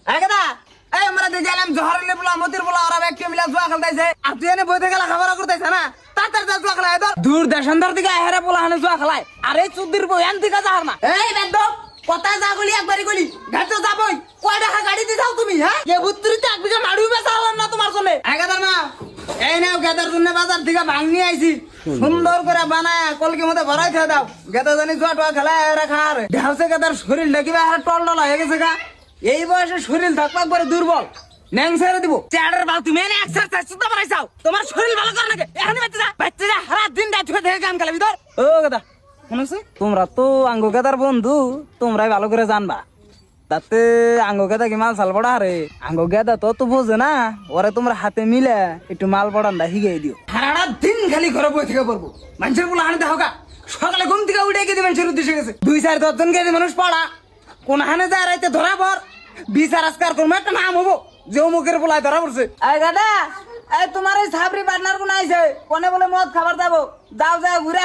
একদা এই আমরা দেখে এলাম জহরলে বলা মতির বলা ওরা ব্যক্তি মিলা জুয়া খেলতেছে আর তুই এনে বইতে গেলা খাবার করতেছে না তাড়াতাড়ি যা জুয়া খেলায় তোর দূর দেশান্তর দিকে হেরে বলা হানে জুয়া খেলায় আর এই চুদ্দির বই এন দিকে যাও না এই বেদব কথা যা গলি একবারই গলি ঘাটে যাবই কয় টাকা গাড়ি দিছাও তুমি হ্যাঁ এ বুত্রিতে এক বিঘা মাড়ু বেচালাম না তোমার জন্য একদা না এই নাও গেদার জন্য বাজার থেকে ভাঙনি আইছি সুন্দর করে বানায় কলকে মধ্যে ভরাই থে দাও গেদা জানি জুয়া টুয়া খেলায় রাখা আর ঢেউছে গেদার শরীর দেখিবা আর টল টল হয়ে গেছে গা এই বয়সে শরীর থাকবার পরে দুর্বল ন্যাং ছেড়ে দিব চেয়ারের বাল তুমি এনে এক্সারসাইজ তো বানাইছাও তোমার শরীর ভালো করে নাকি এখানে বাচ্চা যা সারা দিন রাত ধরে থেকে কাম খেলাবি তোর ও গেদা শুনছো তোমরা তো আঙ্গো গেদার বন্ধু তোমরাই ভালো করে জানবা তাতে আঙ্গো গেদা কি মাল সাল পড়া রে আঙ্গো গেদা তো বোঝে না ওরে তোমরা হাতে মিলে একটু মাল পড়ানটা শিখিয়ে দিও সারাটা দিন খালি ঘরে বই থেকে পড়বো মানুষের বলে হানে দেখো সকালে ঘুম থেকে উঠে গিয়ে মানুষের উদ্দেশ্যে গেছে 2-4 জন গেছে মানুষ পড়া কোন হানে যায় রাইতে ধরা পর বিচার আজকার করবো একটা নাম হবো যে মুখের বলায় ধরা পড়ছে এই দাদা এই তোমার এই সাবরি পার্টনার কোন আইছে কোনে বলে মদ খাবার যাবো যাও যাও ঘুরে